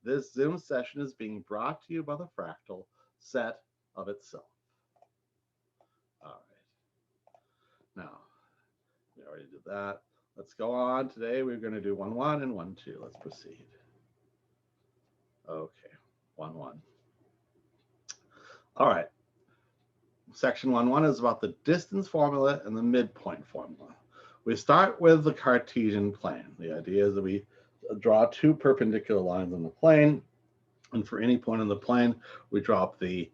This Zoom session is being brought to you by the fractal set of itself. All right. Now, we already did that. Let's go on. Today we're going to do 1, 1 and 1, 2. Let's proceed. Okay, 1, 1. All right. Section 1, 1 is about the distance formula and the midpoint formula. We start with the Cartesian plane. The idea is that we draw two perpendicular lines on the plane, and for any point on the plane, we drop the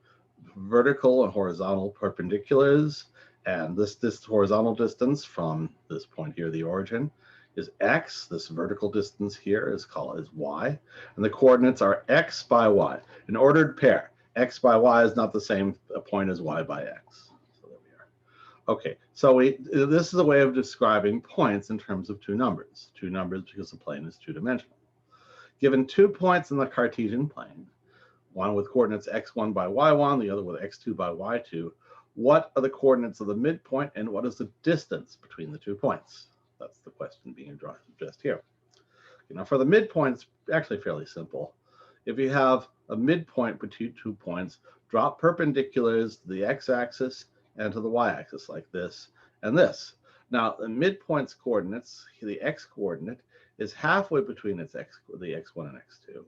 vertical and horizontal perpendiculars, and this horizontal distance from this point here, the origin, is x. This vertical distance here is called as y, and the coordinates are x by y. An ordered pair. X by y is not the same point as y by x. So there we are. Okay, so this is a way of describing points in terms of two numbers. Two numbers because the plane is two-dimensional. Given 2 points in the Cartesian plane, one with coordinates x1 by y1, the other with x2 by y2, what are the coordinates of the midpoint and what is the distance between the 2 points? That's the question being addressed here. Okay, now for the midpoint, it's actually fairly simple. If you have a midpoint between 2 points, drop perpendiculars to the x-axis and to the y-axis like this and this. Now the midpoint's coordinates, the x-coordinate, is halfway between the x1 and x2.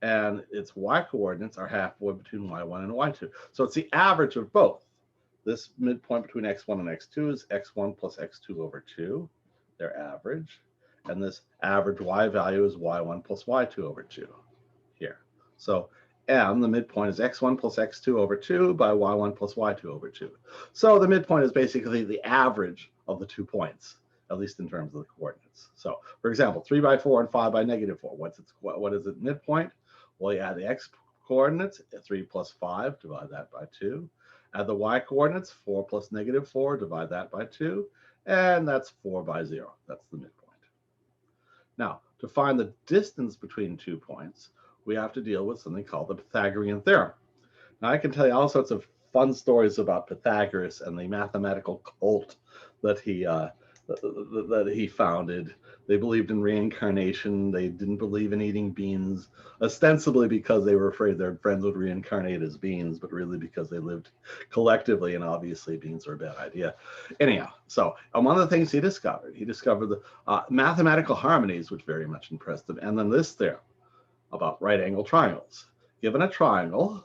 And its y-coordinates are halfway between y1 and y2. So it's the average of both. This midpoint between x1 and x2 is x1 plus x2 over 2, their average. And this average y value is y1 plus y2 over 2 here. So m, the midpoint, is x1 plus x2 over 2 by y1 plus y2 over 2. So the midpoint is basically the average of the 2 points, at least in terms of the coordinates. So for example, 3 by 4 and 5 by negative 4. What is its midpoint? Well, you add the x coordinates, 3 plus 5, divide that by 2. Add the y coordinates, 4 plus negative 4, divide that by 2. And that's 4 by 0. That's the midpoint. Now, to find the distance between 2 points, we have to deal with something called the Pythagorean theorem. Now, I can tell you all sorts of fun stories about Pythagoras and the mathematical cult that he founded. They believed in reincarnation. They didn't believe in eating beans, ostensibly because they were afraid their friends would reincarnate as beans, but really because they lived collectively, and obviously beans are a bad idea. Anyhow, so one of the things he discovered the mathematical harmonies, which very much impressed him, and then this theorem about right angle triangles. Given a triangle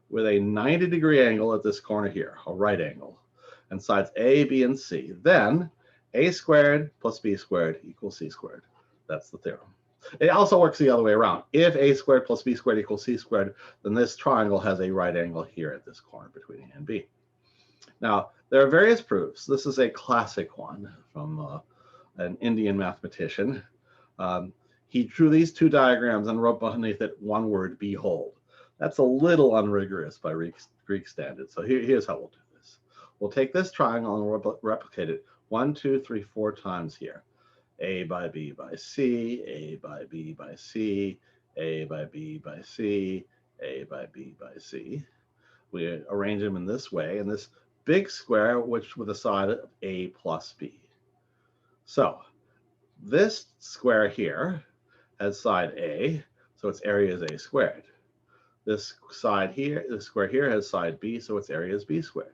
with a 90-degree angle at this corner here, a right angle, and sides A, B, and C, then a squared plus b squared equals c squared. That's the theorem. It also works the other way around. If a squared plus b squared equals c squared, then this triangle has a right angle here at this corner between A and B. Now, there are various proofs. This is a classic one from an Indian mathematician. He drew these two diagrams and wrote beneath it one word, behold. That's a little unrigorous by Greek standards. So here's how we'll do this. We'll take this triangle and we'll replicate it 1, 2, 3, 4 times here. A by B by C, A by B by C, A by B by C, A by B by C. We arrange them in this way, in this big square, which with a side of A plus B. So this square here has side A, so its area is A squared. This side here, this square here has side B, so its area is B squared.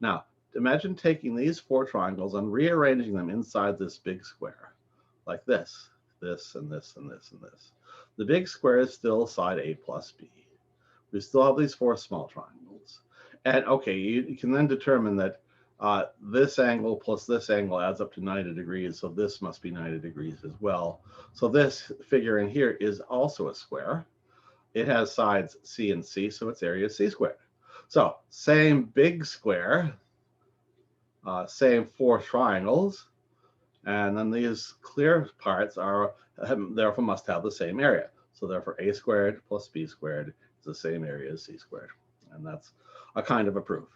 Now, imagine taking these 4 triangles and rearranging them inside this big square, like this, this, and this, and this, and this. The big square is still side A plus B. We still have these 4 small triangles. And okay, you can then determine that this angle plus this angle adds up to 90 degrees, so this must be 90 degrees as well. So this figure in here is also a square. It has sides C and C, so its area is C squared. So same big square, same 4 triangles, and then these clear parts are therefore must have the same area. So therefore a squared plus b squared is the same area as c squared, and that's a kind of a proof.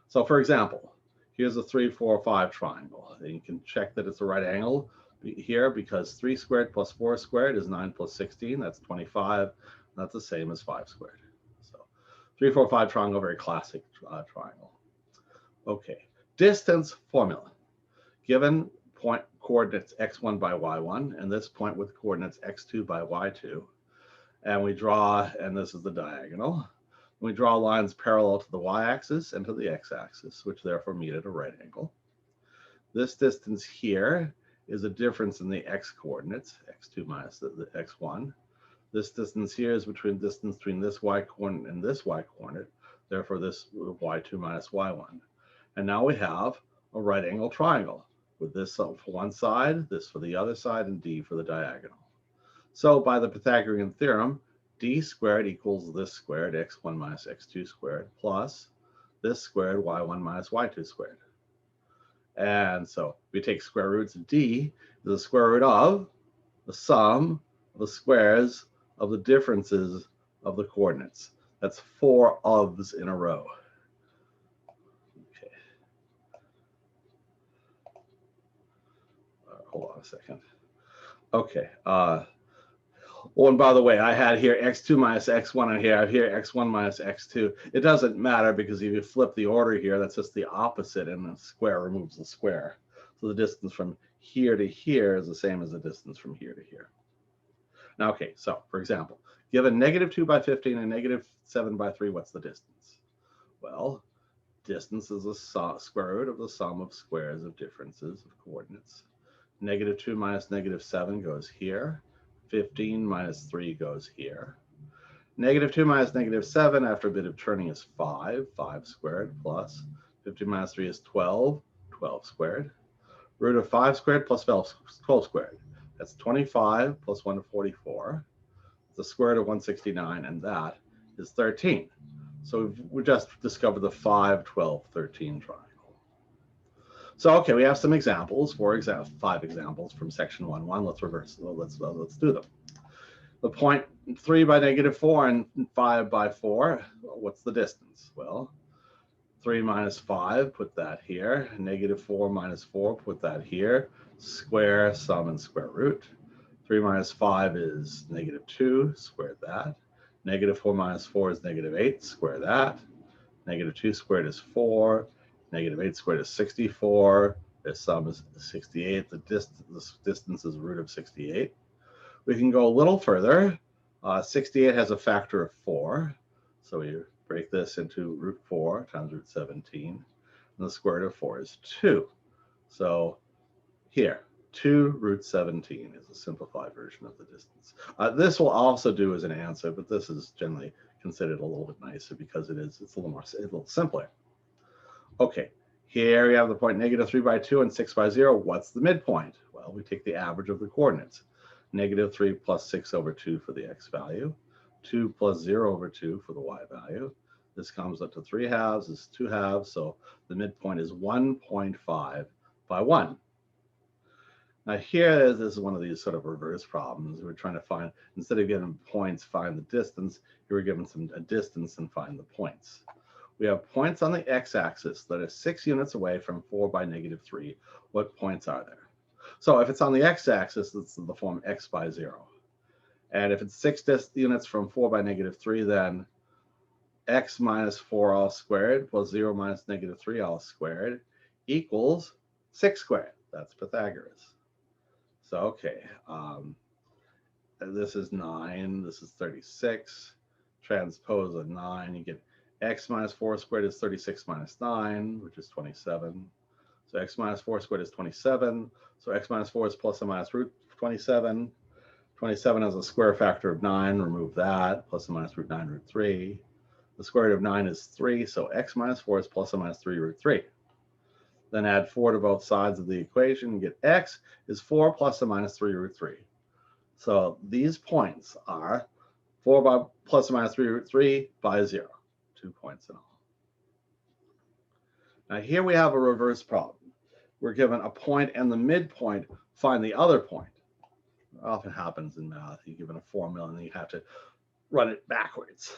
So for example, here's a 3, 4, 5 triangle, and you can check that it's a right angle here because 3 squared plus 4 squared is 9 plus 16, that's 25. That's the same as 5 squared. So 3, 4, 5 triangle, very classic triangle. Okay. Distance formula. Given point coordinates x1 by y1 and this point with coordinates x2 by y2, and we draw, and this is the diagonal. We draw lines parallel to the y-axis and to the x-axis, which therefore meet at a right angle. This distance here is a difference in the x-coordinates, x2 minus the x1. This distance here is distance between this y-coordinate and this y-coordinate, therefore this y2 minus y1. And now we have a right angle triangle with this for one side, this for the other side, and d for the diagonal. So by the Pythagorean theorem, d squared equals this squared, x1 minus x2 squared, plus this squared, y1 minus y2 squared. And so we take square roots of d, the square root of the sum of the squares of the differences of the coordinates. That's 4 ofs in a row. Okay. Hold on a second. Okay. Oh, and by the way, I had here x2 minus x1, and here I have here x1 minus x2. It doesn't matter because if you flip the order here, that's just the opposite, and the square removes the square. So the distance from here to here is the same as the distance from here to here. Now, okay, so for example, given negative 2 by 15 and negative 7 by 3, what's the distance? Well, distance is the square root of the sum of squares of differences of coordinates. Negative 2 minus negative 7 goes here. 15 minus 3 goes here. Negative 2 minus negative 7 after a bit of turning is 5 squared, plus 15 minus 3 is 12 squared. Root of 5 squared plus 12 squared. That's 25 plus 144. The square root of 169, and that is 13. So we just discovered the 5, 12, 13 triangle. So, okay, we have some examples, 5 examples from section 1.1. Let's reverse, let's do them. The point 3 by negative 4 and 5 by 4, what's the distance? Well, 3 minus 5, put that here. Negative 4 minus 4, put that here. Square, sum, and square root. 3 minus 5 is negative 2, square that. Negative 4 minus 4 is negative 8, square that. Negative 2 squared is 4. Negative 8 squared is 64. The sum is 68. The distance is root of 68. We can go a little further. 68 has a factor of 4. So we break this into root 4 times root 17. And the square root of 4 is 2. So here, 2 root 17 is a simplified version of the distance. This will also do as an answer, but this is generally considered a little bit nicer because it's a little simpler. Okay, here we have the point negative 3 by 2 and 6 by 0. What's the midpoint? Well, we take the average of the coordinates. Negative 3 plus 6 over 2 for the x value. 2 plus 0 over 2 for the y value. This comes up to 3 halves, this is 2 halves, so the midpoint is 1.5 by 1. Now here, this is one of these sort of reverse problems. We're trying to find, instead of given points, find the distance. Here we're given a distance and find the points. We have points on the x-axis that are 6 units away from 4 by negative 3. What points are there? So if it's on the x-axis, it's the form x by 0. And if it's 6 units from 4 by negative 3, then x minus 4 all squared plus 0 minus negative 3 all squared equals 6 squared. That's Pythagoras. So, okay, this is 9, this is 36. Transpose a 9, you get x minus 4 squared is 36 minus 9, which is 27. So x minus 4 squared is 27. So x minus 4 is plus or minus root 27. 27 has a square factor of 9, remove that, plus or minus root 9 root 3. The square root of 9 is 3, so x minus 4 is plus or minus 3 root 3. Then add 4 to both sides of the equation and get x is 4 plus or minus 3 root 3. So these points are 4 by plus or minus 3 root 3 by 0. 2 points in all. Now here we have a reverse problem. We're given a point and the midpoint, find the other point. It often happens in math. You're given a formula and you have to run it backwards.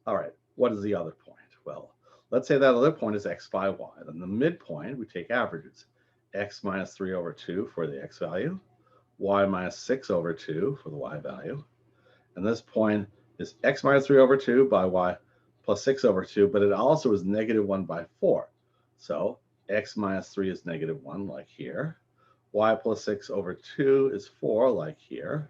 All right, what is the other point? Well, let's say that other point is x by y. Then the midpoint, we take averages. X minus 3 over 2 for the x value, y minus 6 over 2 for the y value. And this point is x minus 3 over 2 by y plus 6 over 2, but it also is negative 1 by 4. So x minus 3 is negative 1, like here. Y plus 6 over 2 is 4, like here.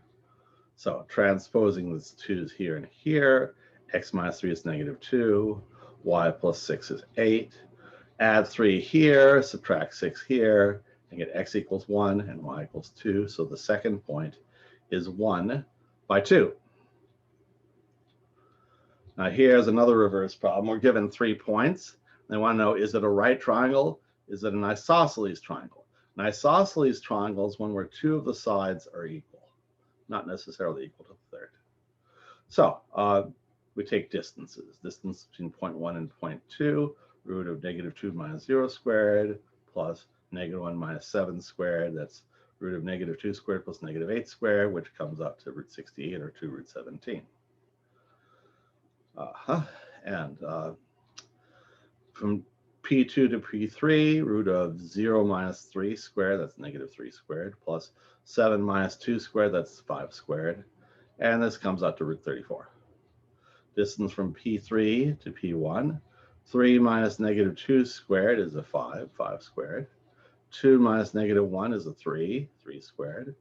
So transposing these 2's here and here, x minus 3 is -2, y plus 6 is 8. Add 3 here, subtract 6 here, and get x equals 1 and y equals 2. So the second point is 1 by 2. Now here's another reverse problem. We're given 3 points. They want to know, is it a right triangle? Is it an isosceles triangle? An isosceles triangle is one where 2 of the sides are equal, not necessarily equal to the third. So we take distances. Distance between point 1 and point 2, root of -2 minus 0 squared plus -1 minus 7 squared. That's root of -2 squared plus -8 squared, which comes out to root 68 or 2 root 17. And from P2 to P3, root of 0 minus 3 squared, that's -3 squared, plus 7 minus 2 squared, that's 5 squared. And this comes out to root 34. Distance from P3 to P1, 3 minus -2 squared is a 5 squared. 2 minus -1 is a 3 squared.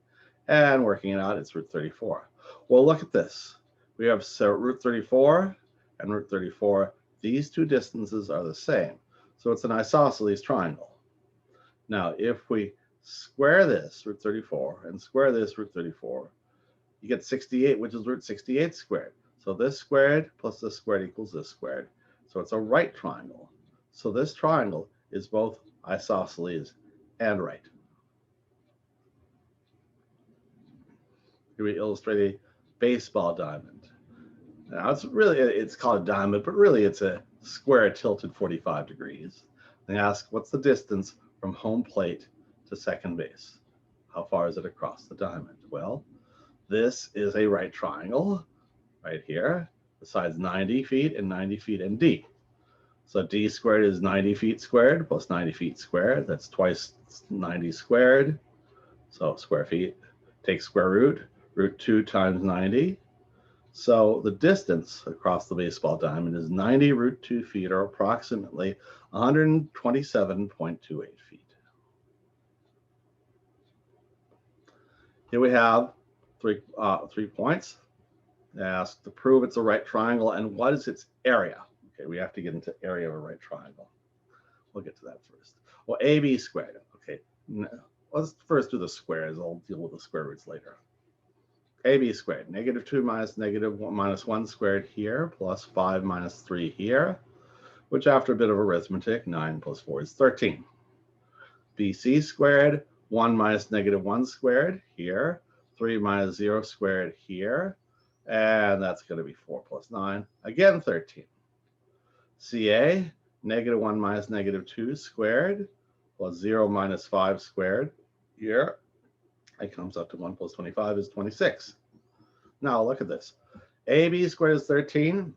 And working it out, it's root 34. Well, look at this. We have root 34 and root 34. These two distances are the same. So it's an isosceles triangle. Now, if we square this, root 34, and square this, root 34, you get 68, which is root 68 squared. So this squared plus this squared equals this squared. So it's a right triangle. So this triangle is both isosceles and right. Here we illustrate a baseball diamond. Now it's called a diamond, but really it's a square tilted 45 degrees. They ask, what's the distance from home plate to second base? How far is it across the diamond? Well, this is a right triangle right here. The side's 90 feet and 90 feet and D. So D squared is 90 feet squared plus 90 feet squared. That's twice 90 squared. So square feet, take square root, root 2 times 90. So the distance across the baseball diamond is 90 root 2 feet, or approximately 127.28 feet. Here we have three points. They ask to prove it's a right triangle and what is its area. Okay, we have to get into area of a right triangle. We'll get to that first. Well, AB squared. Okay, let's first do the squares. I'll deal with the square roots later. AB squared, -2 minus -1 minus 1 squared here, plus 5 minus 3 here, which after a bit of arithmetic, 9 plus 4 is 13. BC squared, 1 minus -1 squared here, 3 minus 0 squared here, and that's going to be 4 plus 9, again 13. CA, -1 minus -2 squared, plus 0 minus 5 squared here. It comes up to 1 plus 25 is 26. Now look at this. AB squared is 13.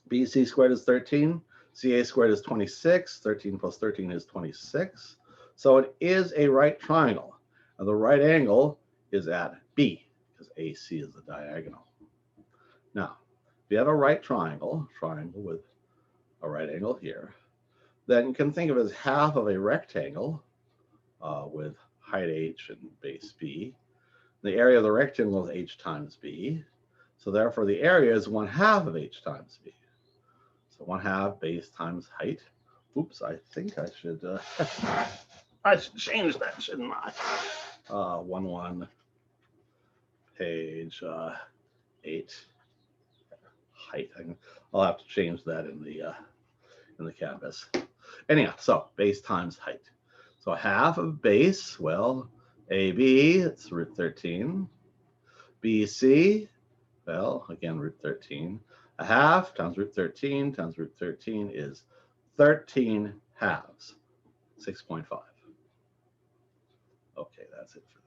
BC squared is 13. CA squared is 26. 13 plus 13 is 26. So it is a right triangle. And the right angle is at B, because AC is the diagonal. Now, if you have a right triangle with a right angle here, then you can think of it as half of a rectangle with height h and base b. The area of the rectangle is h times b. So therefore the area is 1/2 of h times b. So 1/2 base times height. Oops, I think I should change that, shouldn't I? 1 page 8 height. I'll have to change that in the canvas. Anyhow, so base times height. So half of base, well, AB, it's root 13. BC, well, again, root 13. A half times root 13 times root 13 is 13 halves, 6.5. Okay, that's it for